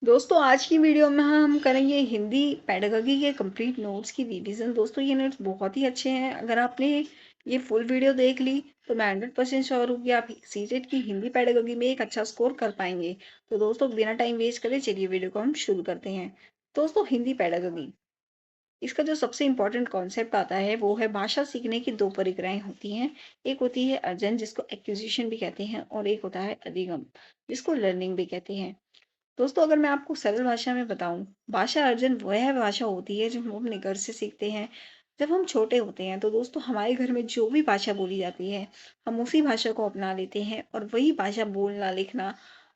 दोस्तों आज की वीडियो में हम करेंगे हिंदी पेडागॉजी के कंप्लीट नोट्स की रिवीजन। दोस्तों ये नोट्स बहुत ही अच्छे हैं। अगर आपने ये फुल वीडियो देख ली तो मैं 100% श्योर हूँ कि आप सीटेट की हिंदी पेडागॉजी में एक अच्छा स्कोर कर पाएंगे। तो दोस्तों बिना टाइम वेस्ट करे चलिए वीडियो को हम शुरू करते हैं। दोस्तों हिंदी पेडागॉजी, इसका जो सबसे इम्पोर्टेंट कॉन्सेप्ट आता है वो है भाषा सीखने की दो प्रक्रियाएं होती हैं। एक होती है अर्जन जिसको एक्विजिशन भी कहते हैं और एक होता है अधिगम जिसको लर्निंग भी कहते हैं। दोस्तों अगर मैं आपको सरल भाषा में बताऊं, भाषा अर्जन वह भाषा होती है जो हम अपने घर से सीखते हैं। जब हम छोटे होते हैं तो दोस्तों हमारे घर में जो भी भाषा बोली जाती है हम उसी भाषा को अपना लेते हैं और वही भाषा बोलना लिखना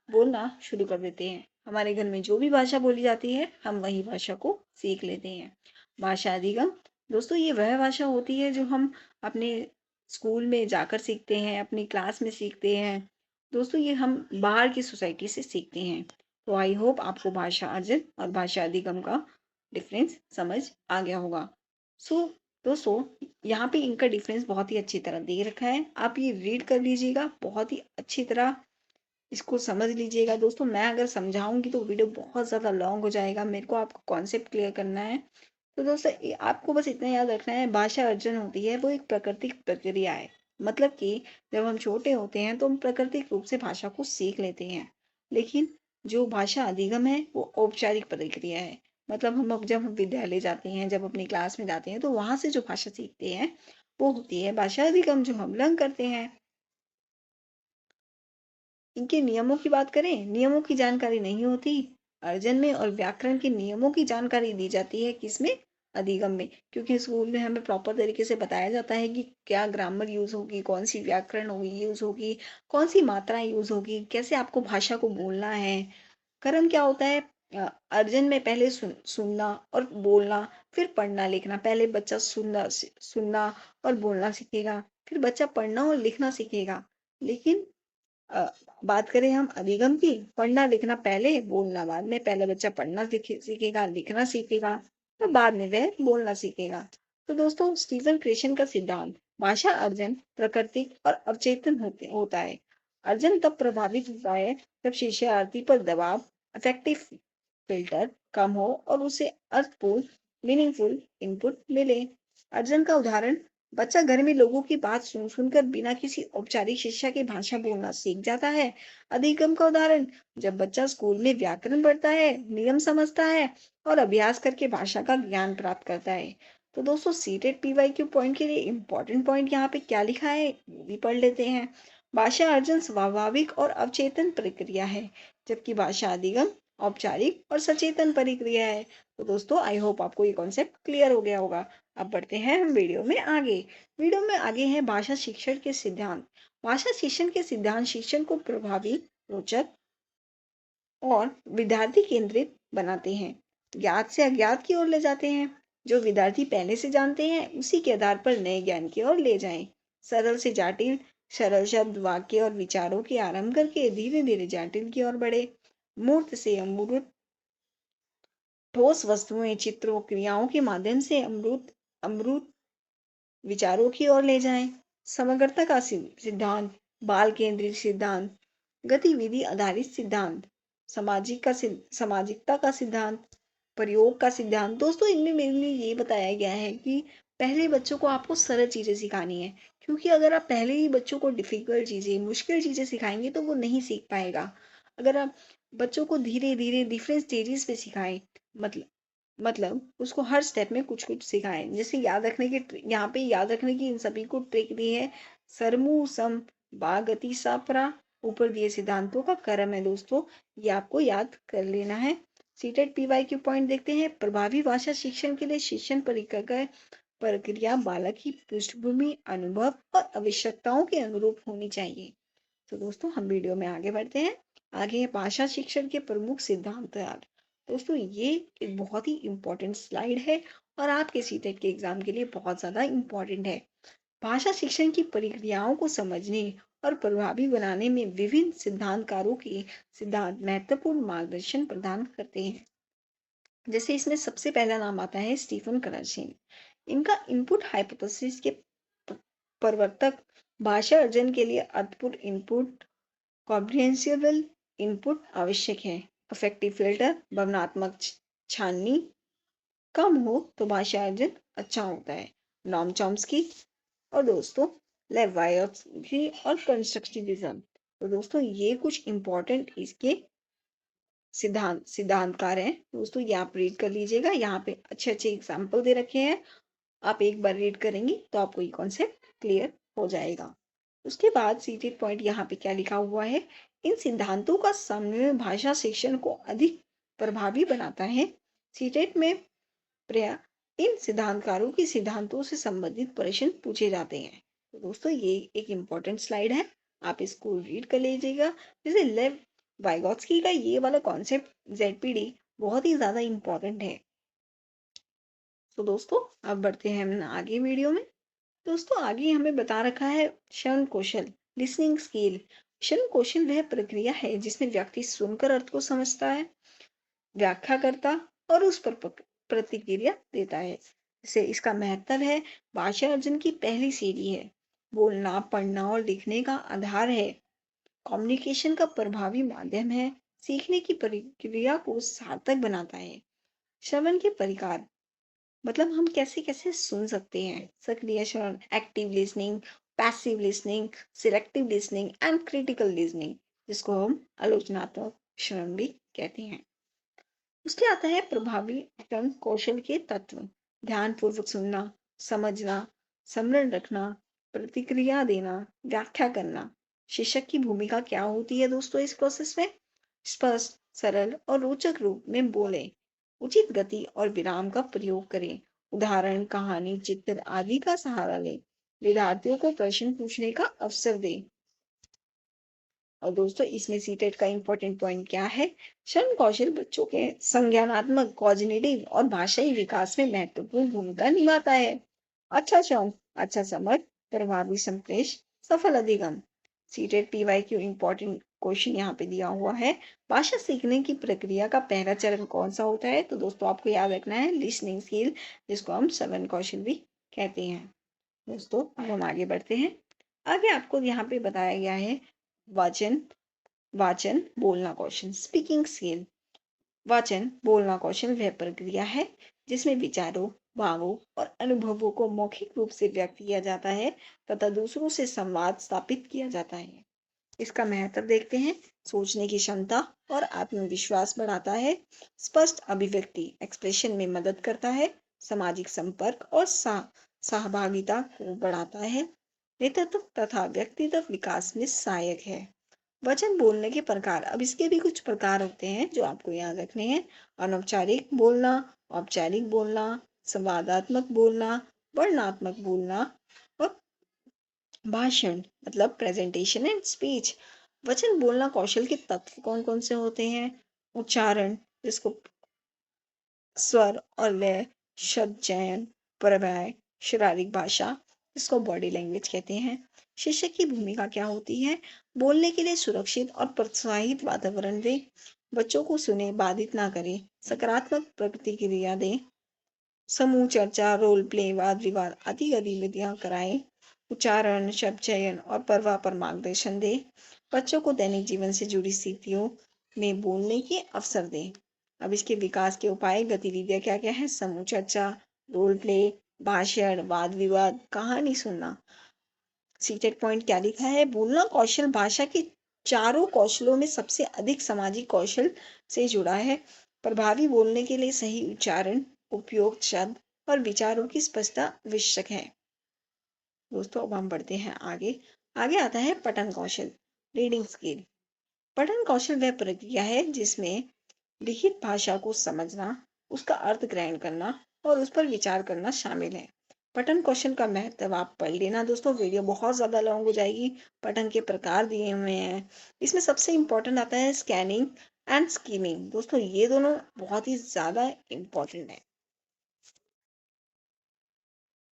बोलना शुरू कर देते हैं। हमारे घर में जो भी भाषा बोली जाती है हम वही भाषा को सीख लेते हैं। भाषा अधिगम, दोस्तों ये वह भाषा होती है जो हम अपने स्कूल में जाकर सीखते हैं, अपनी क्लास में सीखते हैं। दोस्तों ये हम बाहर की सोसाइटी से सीखते हैं। तो आई होप आपको भाषा अर्जन और भाषा अधिगम का डिफरेंस समझ आ गया होगा। सो दोस्तों यहाँ पे इनका डिफरेंस बहुत ही अच्छी तरह दे रखा है, आप ये रीड कर लीजिएगा, बहुत ही अच्छी तरह इसको समझ लीजिएगा। दोस्तों मैं अगर समझाऊंगी तो वीडियो बहुत ज़्यादा लॉन्ग हो जाएगा, मेरे को आपको कॉन्सेप्ट क्लियर करना है। तो दोस्तों आपको बस इतना याद रखना है, भाषा अर्जन होती है वो एक प्राकृतिक प्रक्रिया है। मतलब कि जब हम छोटे होते हैं तो हम प्राकृतिक रूप से भाषा को सीख लेते हैं। लेकिन जो भाषा अधिगम है वो औपचारिक प्रक्रिया है। मतलब हम अब जब हम विद्यालय जाते हैं, जब अपनी क्लास में जाते हैं तो वहां से जो भाषा सीखते हैं वो होती है भाषा अधिगम जो हम लर्न करते हैं। इनके नियमों की बात करें, नियमों की जानकारी नहीं होती अर्जन में, और व्याकरण के नियमों की जानकारी दी जाती है किसमें, अधिगम में। क्योंकि स्कूल में हमें प्रॉपर तरीके से बताया जाता है कि क्या ग्रामर यूज होगी, कौन सी व्याकरण होगी यूज होगी, कौन सी मात्राएं यूज होगी, कैसे आपको भाषा को बोलना है। कर्म क्या होता है, अर्जन में पहले सुनना और बोलना, फिर पढ़ना लिखना। पहले बच्चा सुनना और बोलना सीखेगा, फिर बच्चा पढ़ना और लिखना सीखेगा। लेकिन अ, बात करें हम अधिगम की, पढ़ना लिखना पहले बोलना बाद में। पहले बच्चा पढ़ना सीखेगा, लिखना सीखेगा, तो बाद में वह बोलना सीखेगा। तो दोस्तों स्टीफन क्रेशन का सिद्धांत, भाषा अर्जन प्राकृतिक और अवचेतन होता है। अर्जन तब प्रभावित होता है जब शिष्यार्थी पर दबाव, अफेक्टिव फिल्टर कम हो और उसे अर्थपूर्ण मीनिंगफुल इनपुट मिले। अर्जन का उदाहरण, बच्चा घर में लोगों की बात सुन सुनकर बिना किसी औपचारिक शिक्षा की भाषा बोलना सीख जाता है। अधिगम का उदाहरण, जब बच्चा स्कूल में व्याकरण पढ़ता है, नियम समझता है और अभ्यास करके भाषा का ज्ञान प्राप्त करता है। तो दोस्तों सीटेड पीवाईक्यू पॉइंट के लिए इंपॉर्टेंट पॉइंट यहाँ पे क्या लिखा है वो भी पढ़ लेते हैं। भाषा अर्जन स्वाभाविक और अवचेतन प्रक्रिया है, जबकि भाषा अधिगम औपचारिक और सचेतन प्रक्रिया है। तो दोस्तों आई होप आपको ये कॉन्सेप्ट क्लियर हो गया होगा। अब बढ़ते हैं हम वीडियो में आगे। वीडियो में आगे है भाषा शिक्षण के सिद्धांत। भाषा शिक्षण के सिद्धांत शिक्षण को प्रभावी, रोचक और विद्यार्थी केंद्रित बनाते हैं, ज्ञात से अज्ञात की ओर ले जाते हैं। जो विद्यार्थी पहले से जानते हैं उसी के आधार पर नए ज्ञान की ओर ले जाएं। सरल से जटिल, सरल शब्द वाक्य और विचारों के आरंभ करके धीरे धीरे जटिल की ओर बढ़े। मूर्त से अमूर्त, ठोस वस्तुएं, चित्रों, क्रियाओं के माध्यम से अमृत अमृत विचारों की ओर ले जाएं। समग्रता का सिद्धांत, बाल केंद्रित सिद्धांत, गतिविधि आधारित सिद्धांत, सामाजिकता का सिद्धांत, प्रयोग का सिद्धांत। दोस्तों इनमें मेरे लिए ये बताया गया है कि पहले बच्चों को आपको सरल चीजें सिखानी है, क्योंकि अगर आप पहले ही बच्चों को डिफिकल्ट चीजें, मुश्किल चीजें सिखाएंगे तो वो नहीं सीख पाएगा। अगर आप बच्चों को धीरे धीरे डिफरेंट स्टेजेस पे सिखाएं, मतलब उसको हर स्टेप में कुछ कुछ सिखाएं। जैसे याद रखने की, यहाँ पे याद रखने की इन सभी को ट्रिक दी है। सरमू सम बा गति सापरा, ऊपर दिए सिद्धांतों का क्रम है। दोस्तों ये आपको याद कर लेना है। सीटेड पीवाईक्यू पॉइंट देखते हैं। प्रभावी भाषा शिक्षण के लिए शिक्षण प्रक्रिया बालक की पृष्ठभूमि, अनुभव और आवश्यकताओं के अनुरूप होनी चाहिए। तो दोस्तों हम वीडियो में आगे बढ़ते हैं। आगे है भाषा शिक्षण के प्रमुख सिद्धांत। दोस्तों ये एक बहुत ही इंपॉर्टेंट स्लाइड है और आपके सीटेट के एग्जाम के लिए बहुत ज्यादा इंपॉर्टेंट है। भाषा शिक्षण की प्रक्रियाओं को समझने और प्रभावी बनाने में विभिन्न सिद्धांतकारों के सिद्धांत महत्वपूर्ण मार्गदर्शन प्रदान करते हैं। जैसे इसमें सबसे पहला नाम आता है स्टीफन क्रशिंग। इनका इनपुट हाइपोथेसिस के प्रवर्तक, भाषा अर्जन के लिए अर्थपूर्ण इनपुट, कॉम्प्रिहेंसिबल इनपुट आवश्यक है। अफेक्टिव फिल्टर, भावनात्मक छाननी कम हो तो भाषा अर्जन अच्छा होता है। नॉम चॉम्स्की और दोस्तों लेवायोत्स्की और कंस्ट्रक्टिविज्म। तो दोस्तों ये कुछ इंपॉर्टेंट इसके सिद्धांतकार हैं दोस्तों, ये आप रीड कर लीजिएगा। यहाँ पे अच्छे अच्छे एग्जाम्पल दे रखे हैं, आप एक बार रीड करेंगे तो आपको ये कॉन्सेप्ट क्लियर हो जाएगा। उसके बाद सीटेड पॉइंट यहाँ पे क्या लिखा हुआ है, इन सिद्धांतों का समन्वय भाषा शिक्षण को अधिक प्रभावी बनाता है। सीटेट में प्रया इन सिद्धांतकारों के सिद्धांतों से संबंधित प्रश्न पूछे जाते हैं। तो दोस्तों ये एक इम्पोर्टेंट स्लाइड है, आप इसको रीड कर लीजिएगा। जैसे लेव वाइगॉत्स्की का ये वाला कॉन्सेप्ट जेडपीडी बहुत ही ज्यादा इम्पोर्टेंट है। तो दोस्तों अब बढ़ते हैं हम आगे वीडियो में। दोस्तों आगे हमें बता रखा है श्रवण कौशल, लिसनिंग स्किल। श्रवण कौशल वह प्रक्रिया है जिसमें व्यक्ति सुनकर अर्थ को समझता है, व्याख्या करता और उस पर प्रतिक्रिया देता है। जैसे इसका महत्व है, भाषा अर्जन की पहली सीढ़ी है, बोलना पढ़ना और लिखने का आधार है, कम्युनिकेशन का प्रभावी माध्यम है, सीखने की प्रक्रिया को सार्थक बनाता है। श्रवण के प्रकार मतलब हम कैसे कैसे सुन सकते हैं, सक्रिय श्रवण, active listening, passive listening, selective listening and critical listening, जिसको हम आलोचनात्मक श्रवण भी कहते हैं। उसके आता है प्रभावी श्रवण कौशल के तत्व, ध्यान पूर्वक सुनना, समझना, स्मरण रखना, प्रतिक्रिया देना, व्याख्या करना। शिक्षक की भूमिका क्या होती है दोस्तों इस प्रोसेस में, स्पष्ट सरल और रोचक रूप में बोले, उचित गति और विराम का प्रयोग करें, उदाहरण कहानी चित्र आदि का सहारा लें, विद्यार्थियों को प्रश्न पूछने का अवसर दें। और दोस्तों इसमें सीटेट का इंपॉर्टेंट पॉइंट क्या है, श्रवण कौशल बच्चों के संज्ञानात्मक, कॉग्निटिव और भाषाई विकास में महत्वपूर्ण भूमिका निभाता है। अच्छा श्रवण, अच्छा समझ, प्रभावी संप्रेष, सफल अधिगम। CTET PY Q important question यहाँ पे दिया हुआ है, भाषा सीखने की प्रक्रिया का पहला चरण कौन सा होता है, तो दोस्तों आपको याद रखना है लिसनिंग स्किल, जिसको हम श्रवण कौशल भी कहते हैं। दोस्तों अब हम आगे बढ़ते हैं। आगे आपको यहाँ पे बताया गया है वाचन वाचन बोलना कौशल, स्पीकिंग स्किल। वाचन बोलना कौशल वह प्रक्रिया है जिसमें विचारों, भावों और अनुभवों को मौखिक रूप से व्यक्त किया जाता है तथा दूसरों से संवाद स्थापित किया जाता है। इसका महत्व देखते हैं, सोचने की क्षमता और आत्मविश्वास बढ़ाता है, स्पष्ट अभिव्यक्ति एक्सप्रेशन में मदद करता है, सामाजिक संपर्क और सहभागिता को बढ़ाता है, नेतृत्व तथा व्यक्तित्व विकास में सहायक है। वचन बोलने के प्रकार, अब इसके भी कुछ प्रकार होते हैं जो आपको याद रखने हैं। अनौपचारिक बोलना, औपचारिक बोलना, संवादात्मक बोलना, वर्णनात्मक बोलना और भाषण मतलब प्रेजेंटेशन एंड स्पीच। वचन बोलना कौशल के तत्व कौन कौन से होते हैं, उच्चारण जिसको स्वर और लय, शब्द चयन, प्रवाह, शारीरिक भाषा इसको बॉडी लैंग्वेज कहते हैं। शिक्षक की भूमिका क्या होती है, बोलने के लिए सुरक्षित और प्रोत्साहित वातावरण दें, बच्चों को सुने, बाधित ना करें, सकारात्मक प्रतिक्रिया दें, समूह चर्चा, रोल प्ले, वाद विवाद आदि गतिविधियां कराएं, उच्चारण, शब्द चयन और प्रवाह पर मार्गदर्शन दें, बच्चों को दैनिक जीवन से जुड़ी स्थितियों में बोलने के अवसर दें। अब इसके विकास के उपाय गतिविधियां क्या क्या है, समूह चर्चा, रोल प्ले, भाषण, वाद विवाद, कहानी सुनना। सीटेड पॉइंट क्या लिखा है, बोलना कौशल भाषा के चारों कौशलों में सबसे अधिक सामाजिक कौशल से जुड़ा है। प्रभावी बोलने के लिए सही उच्चारण, उपयुक्त शब्द और विचारों की स्पष्टता आवश्यक है। दोस्तों अब हम बढ़ते हैं आगे। आगे आता है पठन कौशल, रीडिंग स्किल। पठन कौशल वह प्रक्रिया है जिसमें लिखित भाषा को समझना, उसका अर्थ ग्रहण करना और उस पर विचार करना शामिल है। पठन कौशल का महत्व आप पढ़ लेना दोस्तों, वीडियो बहुत ज़्यादा लॉन्ग हो जाएगी। पठन के प्रकार दिए हुए हैं, इसमें सबसे इम्पोर्टेंट आता है स्कैनिंग एंड स्कीमिंग। दोस्तों ये दोनों बहुत ही ज़्यादा इम्पोर्टेंट है।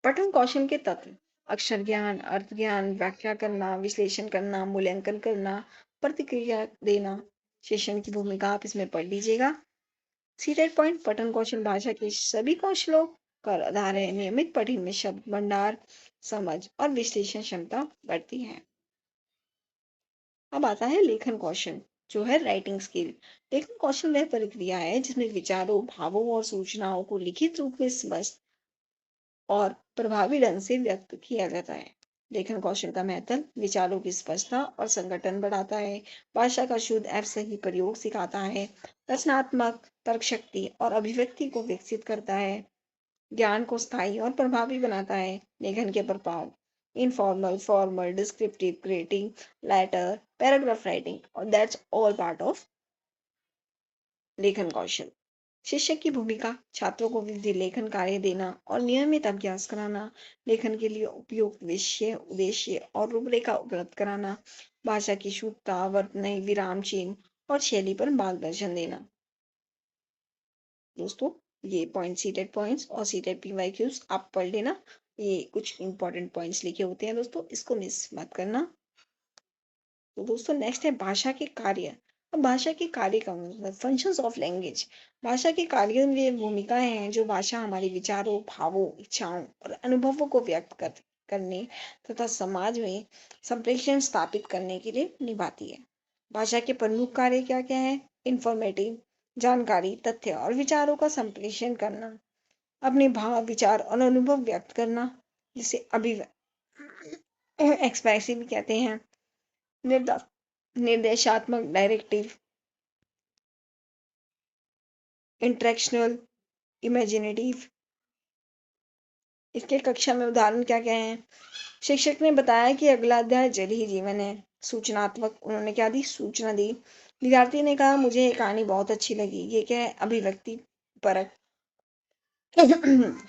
पठन कौशल के तत्व, अक्षर ज्ञान, अर्थ ज्ञान, व्याख्या करना, विश्लेषण करना, मूल्यांकन करना, प्रतिक्रिया देना। शिक्षण की भूमिका आप इसमें पढ़ लीजिएगा। सीटेड पॉइंट, पठन कौशल भाषा के सभी कौशलों का आधार है। नियमित पठन में शब्द भंडार, समझ और विश्लेषण क्षमता बढ़ती है। अब आता है लेखन कौशल, जो है राइटिंग स्किल। लेखन कौशल वह प्रक्रिया है जिसमें विचारों, भावों और सूचनाओं को लिखित रूप में स्पष्ट और प्रभावी ढंग से व्यक्त किया जाता है। लेखन कौशल का महत्व विचारों की स्पष्टता और संगठन बढ़ाता है, भाषा का शुद्ध एवं सही प्रयोग सिखाता है, रचनात्मक तर्क शक्ति और अभिव्यक्ति को विकसित करता है, ज्ञान को स्थायी और प्रभावी बनाता है। लेखन के प्रभाव informal, formal, descriptive, creative, letter, paragraph writing और दैट्स ऑल पार्ट ऑफ लेखन कौशल। शिक्षक की भूमिका छात्रों को विधि लेखन कार्य देना और नियमित अभ्यास कराना, लेखन के लिए उपयुक्त विषय, उद्देश्य और रूपरेखा उपलब्ध कराना, भाषा की शुद्धता, वर्तनी, विराम चिन्ह और शैली पर मार्गदर्शन देना। दोस्तों, ये पॉइंट सीटेड पॉइंट्स और सीटेड पीवाईक्यूज आप पढ़ लेना। ये कुछ इंपॉर्टेंट पॉइंट्स लिखे होते हैं दोस्तों, इसको मिस मत करना। तो दोस्तों नेक्स्ट है भाषा के कार्य। अब भाषा के कार्य का मतलब फंक्शंस ऑफ लैंग्वेज। भाषा के कार्यों में भूमिकाएं हैं जो भाषा हमारे विचारों, भावों, इच्छाओं और अनुभवों को करने तथा समाज में संप्रेषण स्थापित करने के लिए निभाती है। भाषा के प्रमुख कार्य क्या क्या है? इंफॉर्मेटिव, जानकारी, तथ्य और विचारों का संप्रेषण करना, अपने भाव, विचार और अनुभव व्यक्त करना, जिसे एक्सप्रेसिव कहते हैं। निर्देशात्मक, डायरेक्टिव, इंटरेक्शनल, इमेजिनेटिव। इसके कक्षा में उदाहरण क्या क्या हैं? शिक्षक ने बताया कि अगला अध्याय जल ही जीवन है। सूचनात्मक, उन्होंने क्या दी? सूचना दी। विद्यार्थी ने कहा मुझे ये कहानी बहुत अच्छी लगी। ये क्या है? अभिव्यक्ति परक।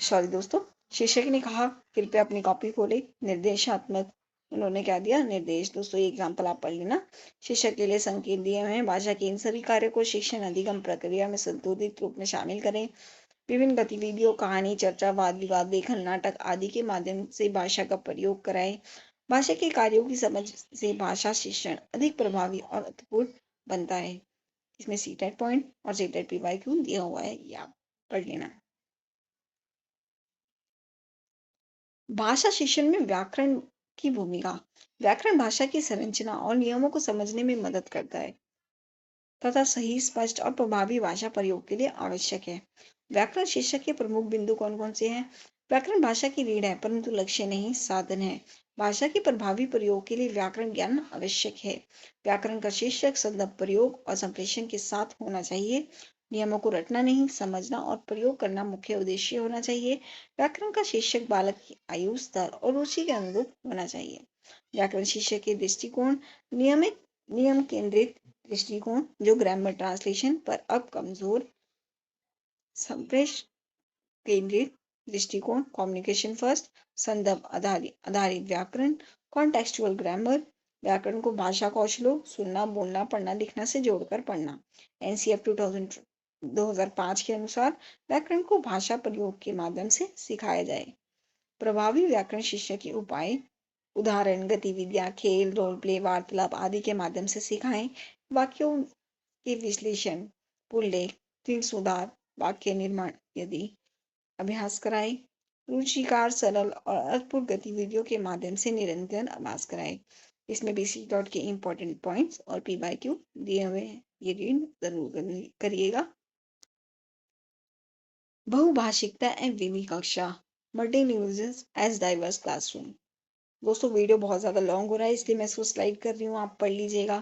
सॉरी दोस्तों, शिक्षक ने कहा कृपया अपनी कॉपी खोले। निर्देशात्मक, उन्होंने क्या दिया? निर्देश। दोस्तों ये एग्जाम्पल आप पढ़ लेना। शिक्षक के लिए संकेत दिए हुए हैं। भाषा के इन सभी कार्यों को शिक्षण अधिगम प्रक्रिया में संशोधित रूप में शामिल करें। विभिन्न गतिविधियों, कहानी, चर्चा, वाद विवाद, लेखन, नाटक आदि के माध्यम से भाषा का प्रयोग कराएं। भाषा के कार्यों की समझ से भाषा शिक्षण अधिक प्रभावी और अर्थपूर्ण बनता है। इसमें सीटेड पॉइंट और सीटेड पीवाईक्यू दिया हुआ है, ये आप पढ़ लेना। भाषा शिक्षण में व्याकरण की भूमिका। व्याकरण भाषा की संरचना और नियमों को समझने में मदद करता है तथा सही, स्पष्ट और प्रभावी भाषा प्रयोग के लिए आवश्यक है। व्याकरण शिक्षा के प्रमुख बिंदु कौन कौन से हैं? व्याकरण भाषा की रीढ़ है परंतु लक्ष्य नहीं, साधन है। भाषा के प्रभावी प्रयोग के लिए व्याकरण ज्ञान आवश्यक है। व्याकरण का शीर्षक संदर्भ, प्रयोग और संप्रेषण के साथ होना चाहिए। नियमों को रटना नहीं, समझना और प्रयोग करना मुख्य उद्देश्य होना चाहिए। व्याकरण का शीर्षक बालक की आयु, स्तर और रुचि के अनुरूप होना चाहिए। व्याकरण शिक्षा के दृष्टिकोण नियमित, नियम केंद्रित दृष्टिकोण जो ग्रामर, ट्रांसलेशन पर अब कमजोर, संप्रेष केंद्रित दृष्टिकोण, कम्युनिकेशन फर्स्ट, संदर्भ आधारित व्याकरण, कॉन्टेक्सचुअल ग्रामर। व्याकरण को भाषा कौशलों, सुनना, बोलना, पढ़ना, लिखना से जोड़कर पढ़ना। एनसीएफ 2005 के अनुसार व्याकरण को भाषा प्रयोग के माध्यम से सिखाया जाए। प्रभावी व्याकरण शिक्षा के उपाय, उदाहरण, गतिविधियां, खेल, रोल प्ले, वार्तालाप आदि के माध्यम से सिखाएं। वाक्यों के विश्लेषण, पुल्लेख, तीन सुधार, वाक्य निर्माण यदि अभ्यास कराएं। रुचिकार, सरल और अर्थपूर्ण गतिविधियों के माध्यम से निरंतर अभ्यास कराएं। इसमें भी सी डॉट के इंपॉर्टेंट पॉइंट्स और पीवाईक्यू दिए हुए हैं, ये रीड जरूर करिएगा। बहुभाषिकता एवं विधि कक्षा, मल्टीलिंग्विज्म एज डाइवर्स क्लासरूम। दोस्तों वीडियो बहुत ज्यादा लॉन्ग हो रहा है इसलिए मैं इसको स्लाइड कर रही हूँ, आप पढ़ लीजिएगा।